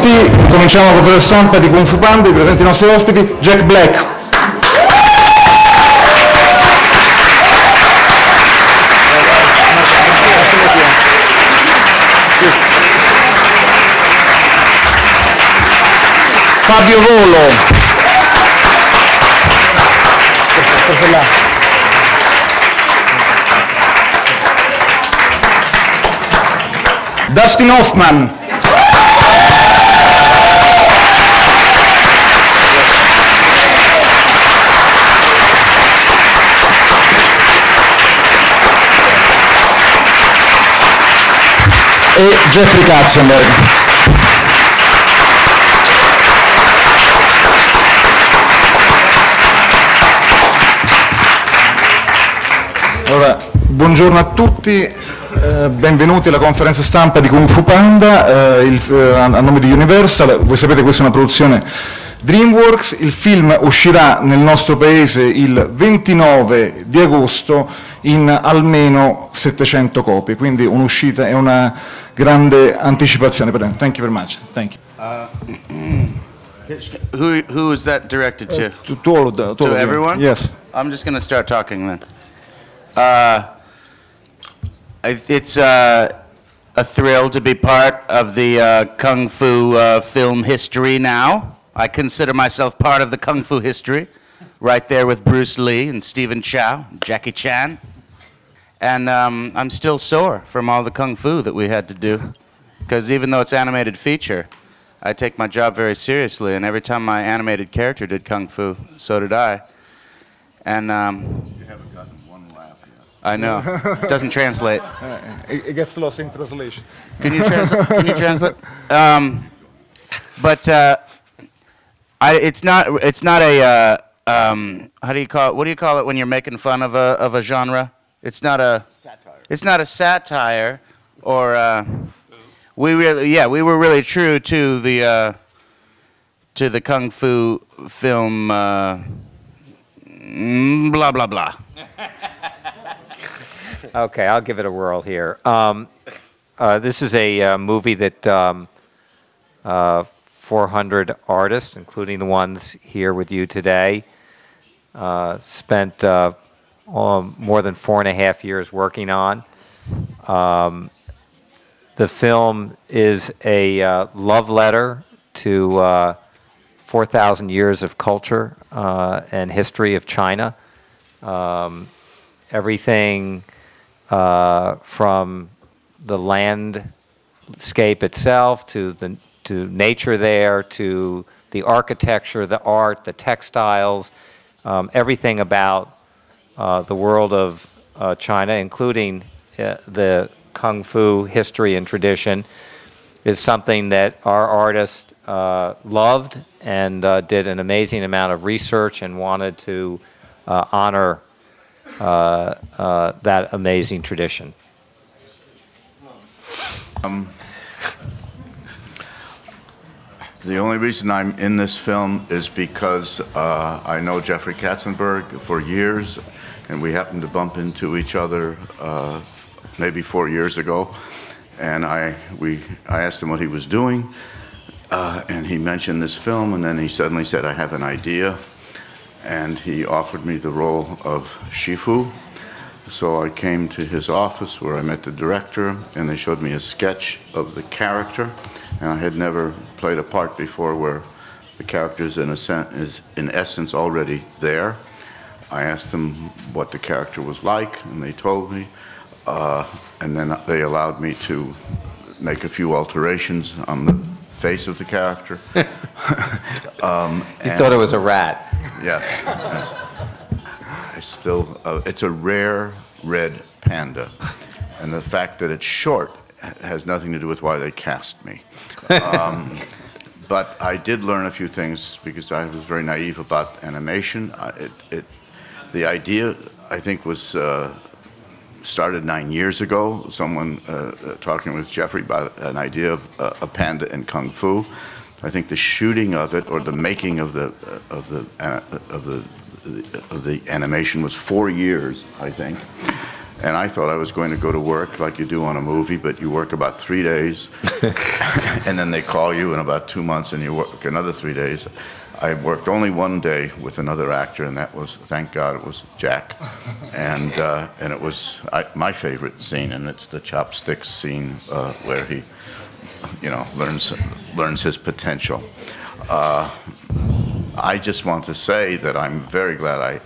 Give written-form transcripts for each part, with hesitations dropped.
tutti, cominciamo la conferenza stampa di Kung Fu Panda, i presenti i nostri ospiti, Jack Black. Fabio Volo. Dustin Hoffman. E Jeffrey Katzenberg. Allora, buongiorno a tutti. Benvenuti alla conferenza stampa di Kung Fu Panda, a nome di Universal. Voi sapete che questa è una produzione DreamWorks, il film uscirà nel nostro paese il 29 di agosto in almeno 700 copie, quindi un'uscita e una grande anticipazione. Thank you very much. Thank you. Who is that directed to? To all of them. To everyone? Yes. I'm just going to start talking then. It's a thrill to be part of the Kung Fu film history now. I consider myself part of the Kung Fu history, right there with Bruce Lee and Stephen Chow, Jackie Chan. And I'm still sore from all the Kung Fu that we had to do, because even though it's animated feature, I take my job very seriously, and every time my animated character did Kung Fu, so did I. And you haven't gotten one laugh yet. I know. It doesn't translate. It gets lost in translation. Can you translate? Can you translate? But it's not a how do you call it? What do you call it when you're making fun of a genre? It's not a satire. It's not a satire, or we were really true to the Kung Fu film. Blah blah blah. Okay, I'll give it a whirl here. This is a movie that 400 artists, including the ones here with you today, spent more than 4.5 years working on. The film is a love letter to 4,000 years of culture and history of China. Everything from the landscape itself to nature there, to the architecture, the art, the textiles, everything about the world of China, including the Kung Fu history and tradition, is something that our artists loved and did an amazing amount of research and wanted to honor that amazing tradition. The only reason I'm in this film is because I know Jeffrey Katzenberg for years, and we happened to bump into each other maybe 4 years ago, and I asked him what he was doing, and he mentioned this film, and then he suddenly said, I have an idea, and he offered me the role of Shifu. So I came to his office where I met the director, and they showed me a sketch of the character, and I had never played a part before where the character is in essence already there. I asked them what the character was like, and they told me, and then they allowed me to make a few alterations on the face of the character. You thought it was a rat. Yes. Yes. It's a rare red panda, and the fact that it's short has nothing to do with why they cast me. But I did learn a few things because I was very naive about animation. The idea, I think, was started 9 years ago. Someone talking with Jeffrey about an idea of a panda in Kung Fu. I think the shooting of it, or the making of the animation, was 4 years, I think. And I thought I was going to go to work like you do on a movie, but you work about 3 days, and then they call you in about 2 months, and you work another 3 days. I worked only 1 day with another actor, and that was, thank God, it was Jack. And it was my favorite scene, and it's the chopsticks scene where he, you know, learns his potential. I just want to say that I'm very glad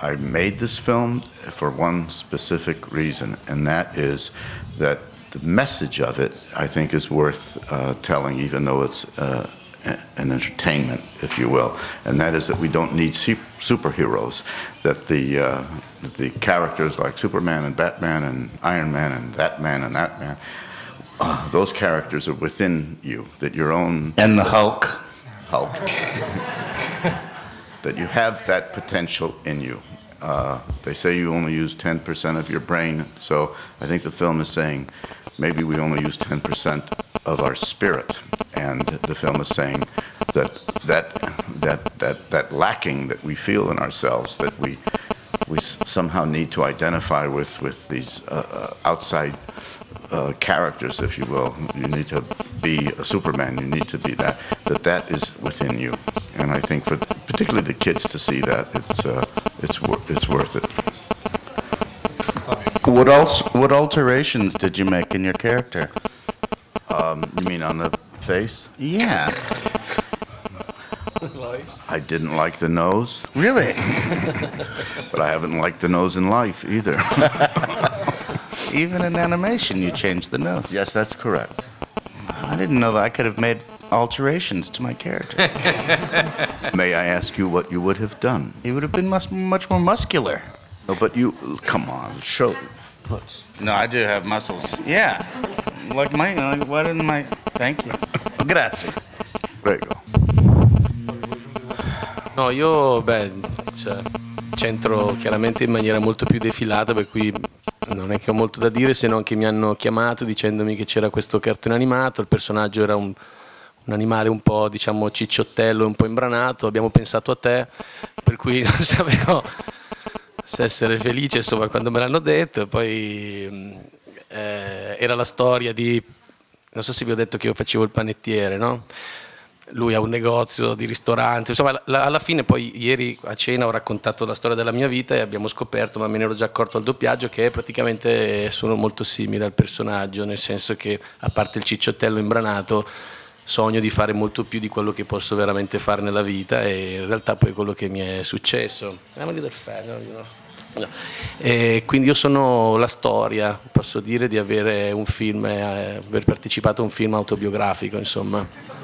I made this film for one specific reason, and that is that the message of it, I think, is worth telling, even though it's an entertainment, if you will, and that is that we don't need superheroes, that the characters like Superman and Batman and Iron Man and that man and that man, those characters are within you, that your own... And the Hulk. That you have that potential in you. They say you only use 10% of your brain, so I think the film is saying maybe we only use 10% of our spirit, and the film is saying that lacking that we feel in ourselves, that we somehow need to identify with these outside characters, if you will. You need to be a Superman, you need to be that is within you. And I think for particularly the kids to see that, it's worth it. What alterations did you make in your character? You mean on the face? Yeah. I didn't like the nose. Really? But I haven't liked the nose in life either. Even in animation, you changed the nose. Yes, that's correct. I didn't know that I could have made alterations to my character. May I ask you what you would have done? He would have been much more muscular. No, but you, come on, show. No, I do have muscles. Yeah. What in my... Thank you. Grazie. Prego. No, io, cioè, c'entro chiaramente in maniera molto più defilata, per cui non è che ho molto da dire, se non che mi hanno chiamato dicendomi che c'era questo cartone animato, il personaggio era un animale un po', diciamo, cicciottello, un po' imbranato, abbiamo pensato a te, per cui non sapevo se essere felice, insomma, quando me l'hanno detto. E poi era la storia di, non so se vi ho detto che io facevo il panettiere, no? Lui ha un negozio di ristorante, insomma alla fine poi ieri a cena ho raccontato la storia della mia vita e abbiamo scoperto, ma me ne ero già accorto al doppiaggio, che praticamente sono molto simile al personaggio, nel senso che a parte il cicciottello imbranato sogno di fare molto più di quello che posso veramente fare nella vita, e in realtà poi quello che mi è successo. E quindi io sono la storia, posso dire, di avere un film, aver partecipato a un film autobiografico, insomma.